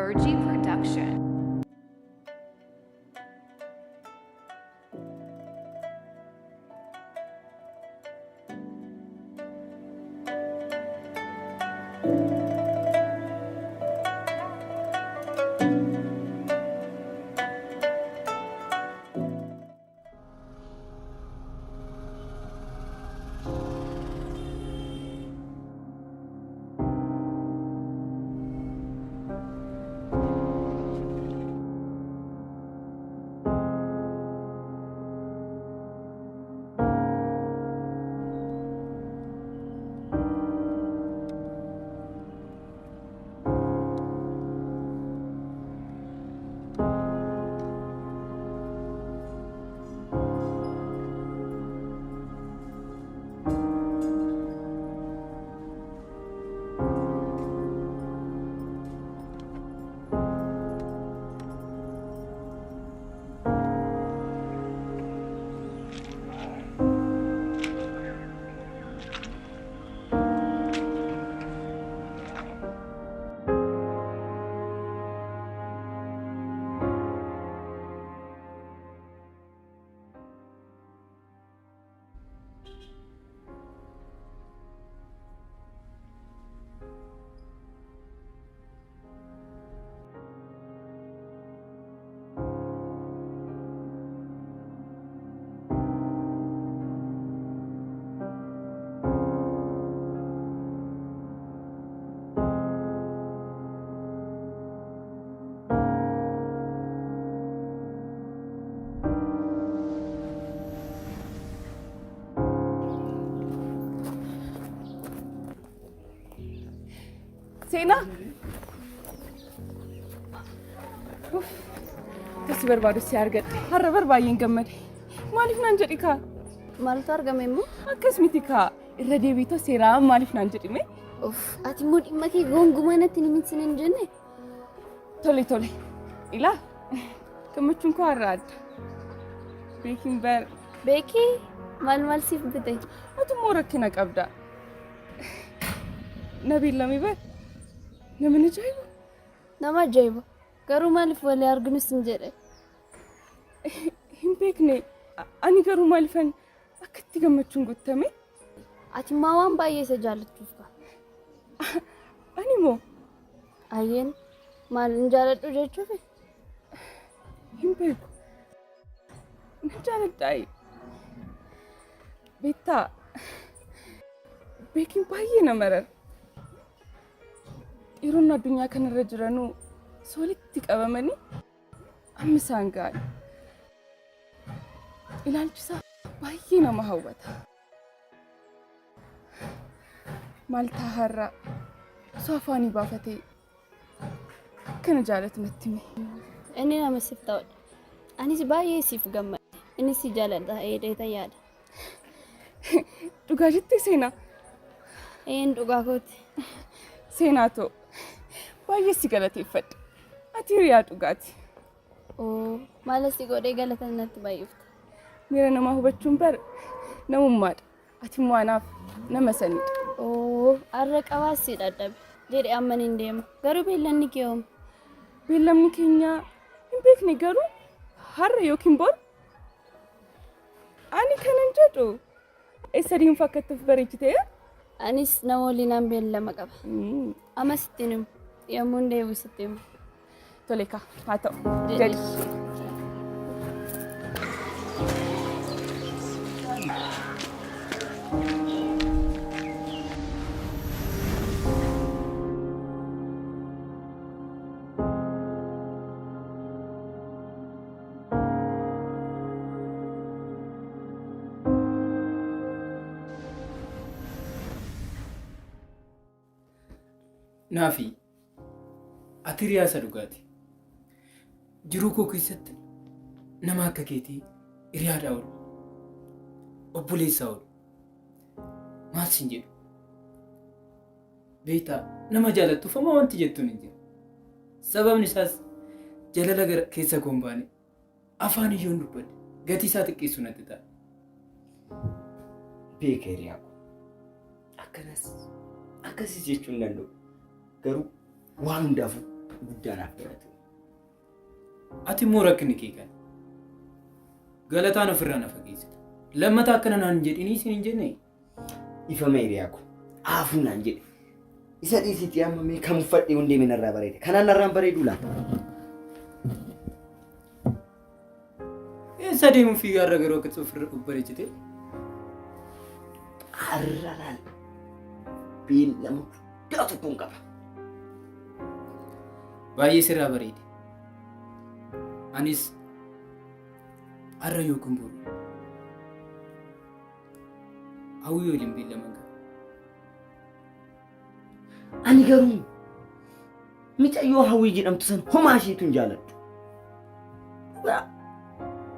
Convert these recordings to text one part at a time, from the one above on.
Virgie Production. Sena? Kasi barbaadu si argadhe. Har'a barbaayeen gammade. Maaliif naan jedhi kaa? Maaltu argame immoo? Akkas miti kaa. Irra deebiitoo seeraa maaliif naan jedhime? Ati immoo dhimma kee gonkumaa natti hin himsin hin jenne? Tole. Ilaa. Gammachuun koo har'a adda. Beekiin bar. Beekii? Maal siif bite? Ati immoo rakkina qabda. Nabiin lamii bar. Nama ajaa'iba. Nama ajaa'iba. Garuu maaliif walii arginus hin jedhe? Hin beekne. Ani garuu maaliifan akkatti gammachuun guutame? Ati maa waan baay'ee isa jaallachuuf ka? Ani moo? Ayyeen maal hin jaalladhu jechuufi? Hin beeku. Nan jaalladhaayi. Beektaa. Beekiin baay'ee nama rara. Yeroon addunyaa kanarra jiranuu solitti qabamanii amma isaan ga'an. Ilaalchisaa baay'ee nama hawwata. Maal ta'a har'a osoo afaanii baafatee akkana jaalatu natti hime. Inni nama siif ta'udha. Anis baay'ee siif gammade. Innis si jaalladha eedeeta yaada. Dhugaa jettee Seenaa? Dhugaa kooti. Seenaa ta'u. Baay'ee si galateeffadha. Ati hiriyaa dhugaati. Maal si godhee galatan natti baay'ifte? Miira namaa hubachuun bar namummaadha. Ati immoo anaaf nama sanidha. Har'a qabaas si dadhabe. Jedhee amma hin deemu. Garuu beellanni kee hoo? Beellamni keenya hin beekne garuu har'a yookiin bor. Ani kanan jedhu. Eessa deemu fakkattuuf bareechitee? Anis nama waliin beellama qaba. Amma sittiin himu. Yommuu hin deebi'u sittiin himu. Tole kaa haa ta'u. Jedhi. Naafi ati riyaasa dhugaati. Jiruu koo keessatti nama akka keetii hiriyaadhaa oolu. Obboleessaa oolu. Maal sin jedhu? Beektaa nama jaalattuuf amma wanti jettuun hin jiru. Sababni isaas jalala gara keessa koo hin baane afaan iyyoon dubbadhe gatii isaa xiqqeessu natti ta'a. Beeka hiriyaa koo. Akkasis jechuun danda'u. Garuu waan hundaafuu guddaan afgalatu. Ati immoo rakkinni kee kana. Galataan ofirraa na fageessita. Lammataa akkana naan jedhini isin hin jenne. Ifama hiriyaa kun haafuu naan jedhe. Isa dhiisitti amma mee kam uffadhee hundee minarraa bareede. Kanaan narraan bareedu laata? Eessa deemuun fiigaarra garuu akka ofirra bareechite? Har'a laal beellama guddaa tokkoon qaba. Baay'ee sirraa bareede. Anis har'a yookiin boru hawwii waliin beellama qaba. Ani garuu micayyoo hawwii jedhamtu san homaa isheetu hin jaaladhu.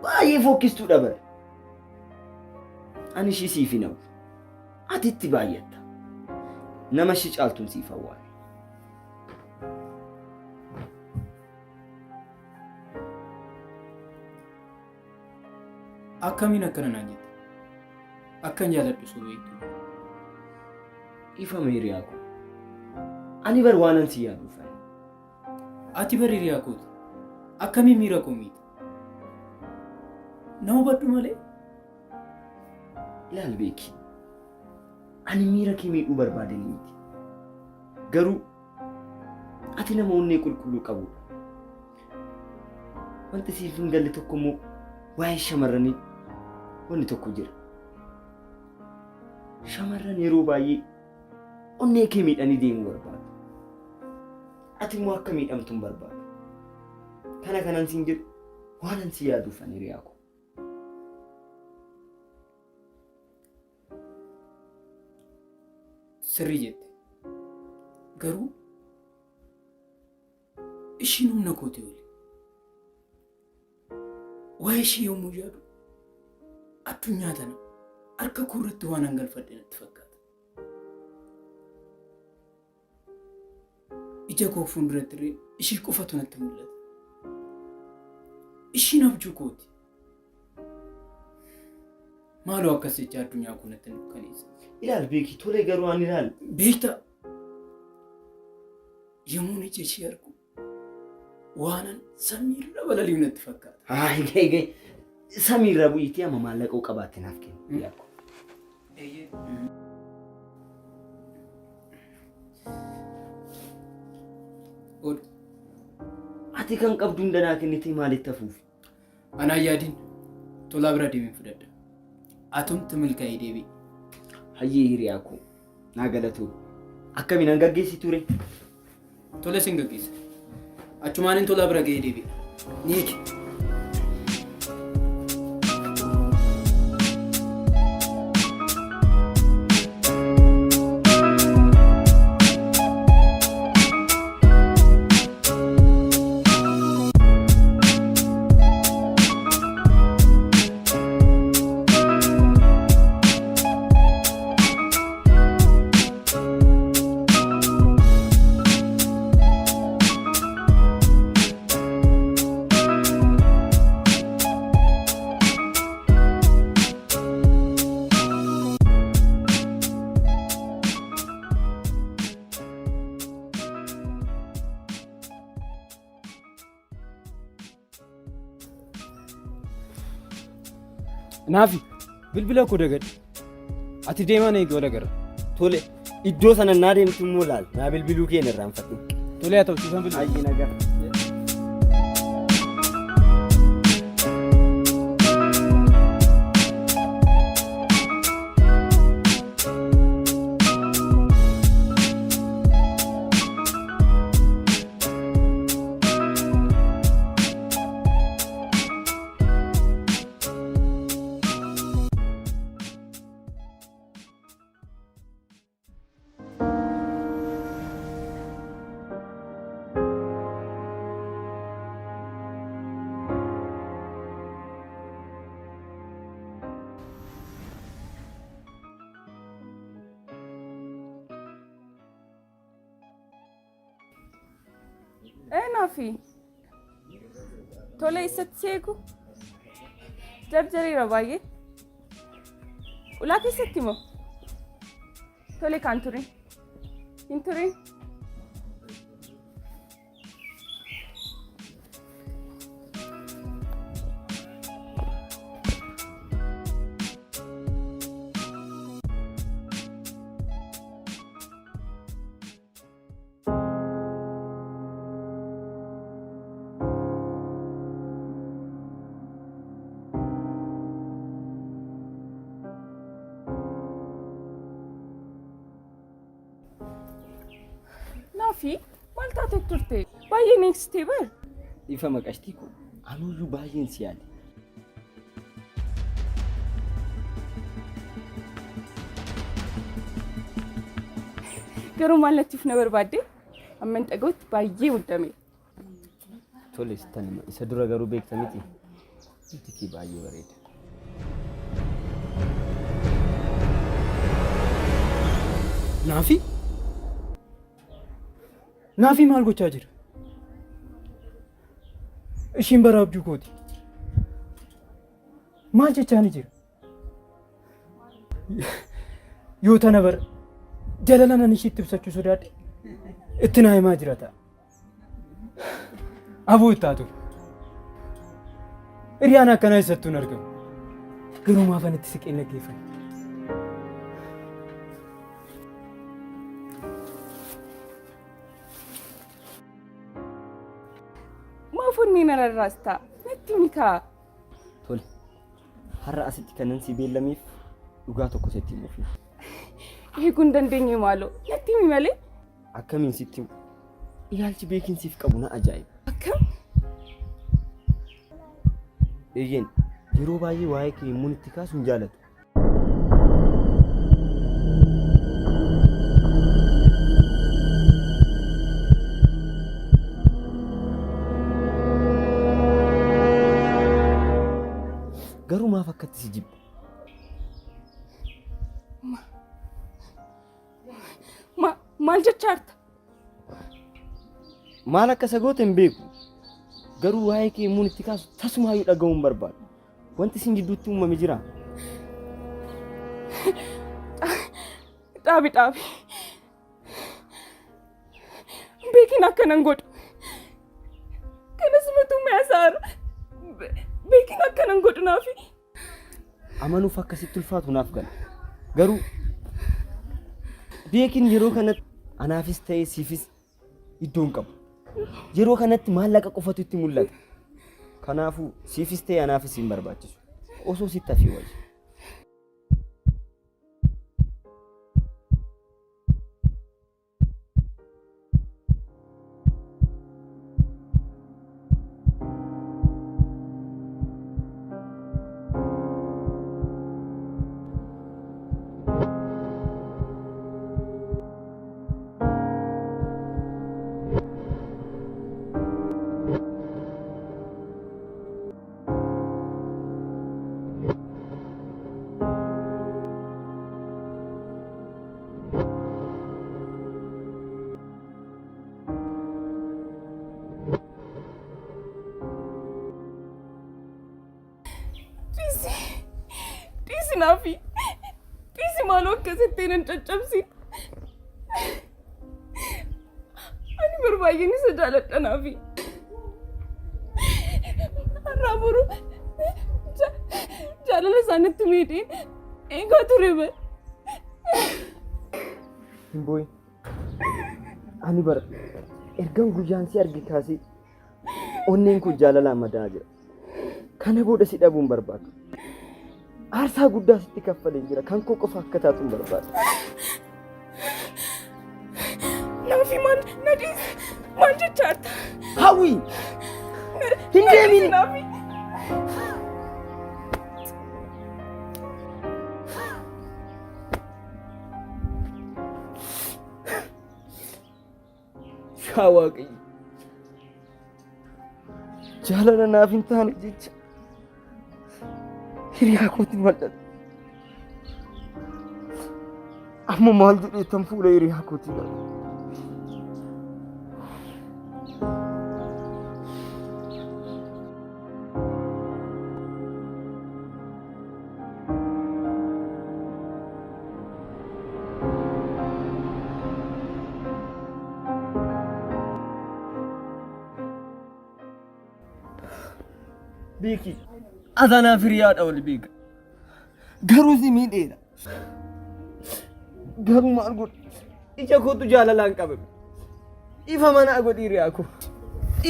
Baay'ee fokkistuu dabale. Ani ishii siif hin hawwu. Ati itti baay'atta. Nama ishii caaltuun siif hawwaale. Akkamiin akkana naan jette? Akkan jaaladhu sobeetu. Ifama hiriyaa kun. Ani bar waanan si yaaduuf. Ati bar hiriyaa kooti. Akkamiin miira koo miiti? Na hubadhu malee. Ilaal beeki. Ani miira kee miidhuu barbaadanii miti. Garuu ati nama onnee qulqulluu qabudha. Wanti siif hin galle tokko immoo waa'ee shamarranii wanni tokko jira. Shamarran yeroo baay'ee onnee kee miidhanii deemuu barbaadu. Ati immoo akka miidhamtu hin barbaadu. Kana kanan siin jedhu waanan si yaaduuf ani hiriyaa koo. Sirrii jette. Garuu ishiin humna kooti oli. Waa'ee ishee yommuu yaadu addunyaa tana harka koo irratti waan hangalfadhe natti fakkaata. Ija koo fuulduratti ishii qofatu natti mul'ata. Ishiin abjuu kooti. Maaloo akkas jecha addunyaa kun natti dukkaneessa. Ilaal beeki tolee garuu ani ilaal. Beektaa yommuu ija ishee argu waanan samiirra balali'u natti fakkaata. Haa gahee samiirra bu'iitii amma maallaqoo qabaatte naaf kennu. Ati kan qabdu hundanaa kennitee maalitti hafuufi? Anaa yaadiin tolaa bira deemee fudhadha. Atumti milkaa'ee deebi'e. Hayyee hiriyaa koo naa galatu. Akkamiin an gaggeessi ture? Tole sin gaggeessa. Achumaanin tolaa bira ga'ee deebi'e. Niiki. Naafi bilbila koo dagadhi. Ati deemaa na eegee gara. Tole iddoo sana naa deemtu immoo laal naa bilbiluu keenya irraanfadhu. Tole haa ta'u siifan bilbila. Hayyee nagaa. Naafi tole isatti seeku jarjariira baay'ee ulaa keessatti moo tole kaan turin hin turin Naafi maal taatee turte? Baay'ee neeksitee bar. Ifa maqashtii kun anuyyuu baay'een si yaade. Garuu maal natti funa barbaadde? Amman dhagootti baay'ee muddame. Tole sitanima isa dura garuu beekta miti. Itti baay'ee bareeda. Naafi maal gochaa jira? Ishiin bara abjuu kooti. Maal jechaani jira? Yoo tana bara jalala nan ishiitti ibsachuu sodaadhe itti naa himaa jira ta'a. Abuu ittaatu. Hiriyaan akkanaa eessattuu hin argamu. Garuu maafan itti siqee naggeeffame. Maafunni nararraasta. Natti mikaa. Tole. Har'a asitti kanan si beellamiif dhugaa tokko sitti himuuf. Eeguun dandeenye maaloo. Natti himi malee. Akkamiin sitti himu? Ilaalchi beekinsiif qabu na ajaa'iba. Akkam? Eeyyeen yeroo baay'ee waa'ee kee immuun itti kaasuun jaalatu. Garuu maaf akkatti si jibba? Maal jechaarta? Maal akka sagoota hin beeku. Garuu waa'ee kee immuun itti kaasu tasumaayyuu dhaga'uun barbaadu. Wanti isin gidduutti uumame jira. Dhaabi. Beekin akkanan godhu. Kanas matuu meesaara. Beekin akkanan godhu naafi. Amanuuf akkasitti ulfaatu naaf gala. Garuu beekin yeroo kanatti anaafis ta'ee siifis iddoon qabu. Yeroo kanatti maallaqa qofatu itti mul'ata. Kanaafuu siifis ta'ee anaafis hin barbaachisu. Osoo sitti hafee wayya. Naafi. Dhiisi maaloo akkasitti nan caccabsi. Ani barbaay'een isa jaaladha naafi. Har'aa boru jaalala isaanitti miidhiin eegaa ture bara. Himbooyi. Ani bara ergan guyyaan si arge kaasee onneen kun jaalalaan madaa jira. Kana booda si dhabuun barbaadu. Aarsaa guddaa sitti kaffalee jira. Kan koo qofa akka taatu hin barbaadu. Naafi maal jechaarta? Hawwii! Hin deemin! Naafi. Yaa Waaqayyo! Jaalala naaf hin taane jecha hiriyaa kootiin mul'ata. Amma maal jedheetan fuula hiriyaa kootii dha. Beeki. Adana firiyaadha wal beeka. Garuu si miidheedha. Garuu maal godhu? Ija kootu jaalalaan qabame. Ifa manaa godhi hiriyaa koo.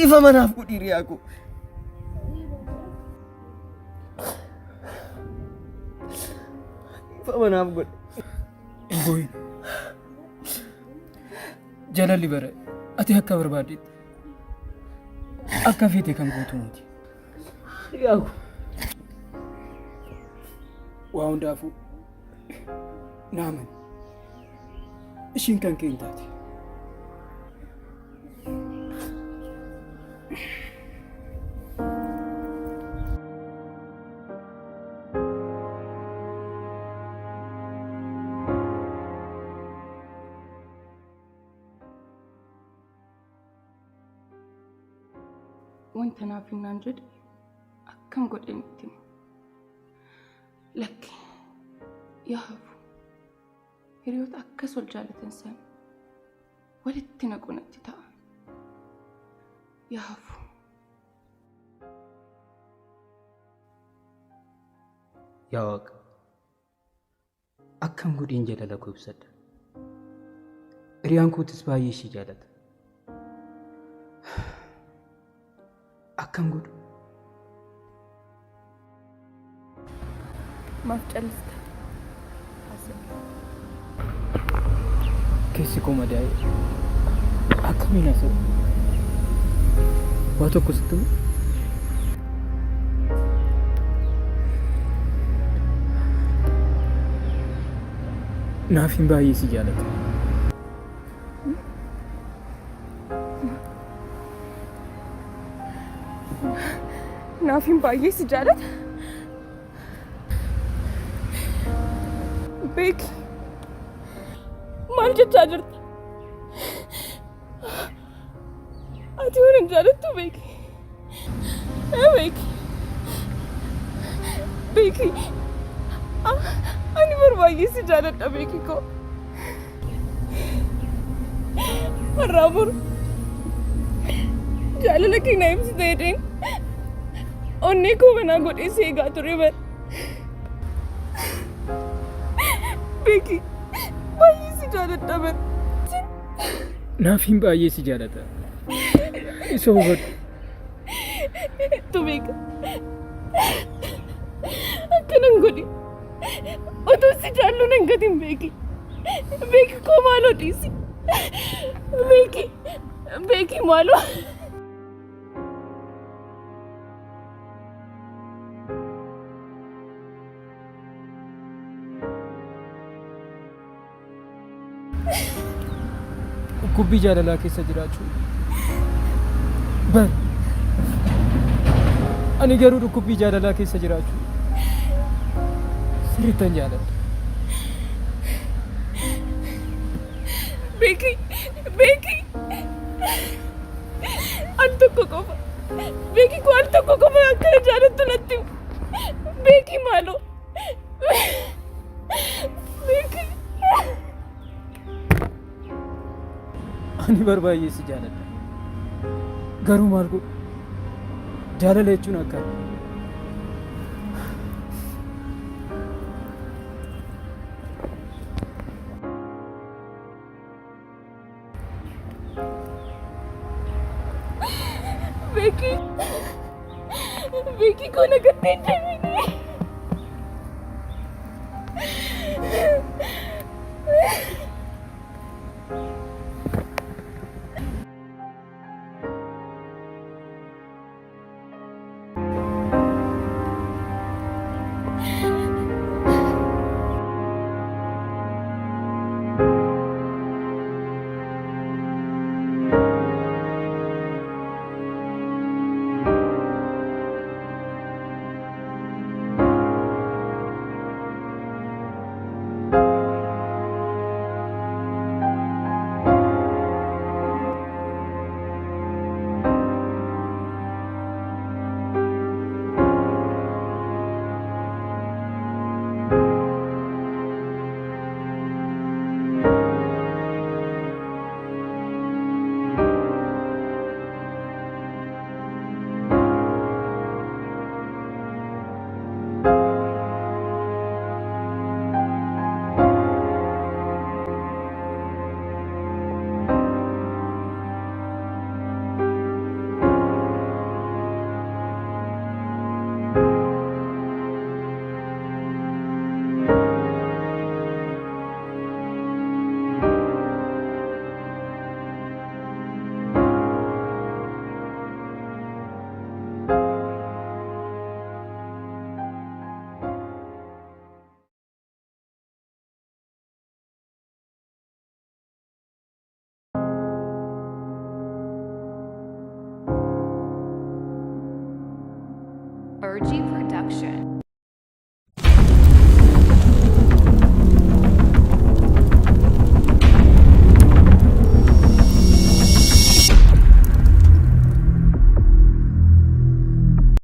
Ifa manaaf godhi hiriyaa koo. Ifa manaaf godhi. Boy. Jalalli bara ati akka barbaadetti akka feete kan gootu miti. Yaa'u Waa hundaafuu naaman ishiin kan keen taate. wanta naaf hinnaan jedhe akkam godheen itti himu. Lakki yaa hafu hiriyoota akkas wal jaalatan san walitti naqunatti ta'a. Yaa hafu Yaa Waaqa, akkam godhiin jaalala koo ibsadha. Hiriyaan kootis baay'ee ishii jaalata. Akkam godhu. maaf callista. Keessi koo madaa'e akkamiin haasa'u? Waa tokko sitti himu? Naafin baay'ee si jaalata. Naafin baay'ee si jaalata. Beeki maal jechaa jirta? Ati waan hin jaalattu beeki. Beeki beeki ani baay'ee si jaaladha beeki koo. Har'aa bor jaalala keenya ibsite jedheen onnee koo banaa godhee si eegaa ture bar. Beeki baay'ee si jaaladha bar. Naafin baay'ee si jaalata. Isa hubadhu. Tu beeka akkanan godhi. Otoo si jaallu nan gatin beeki. Beeki koo maaloo dhiisi. Beeki maaloo. Dhukkubbii jaalalaa keessa jiraachuu bar. Ani garuu dhukkubbii jaalalaa keessa jiraachuu sirriittan jaaladha. Beeki al tokko qofa. Beeki koo al tokko qofa akkana jaalattu natti himu. Beeki maaloo. Beeki. Ani baay'ee si jaaladha. Garuu maal godhu? Jaalala jechuun akkana. Beeki koo nagattee deemini. Virgie Production.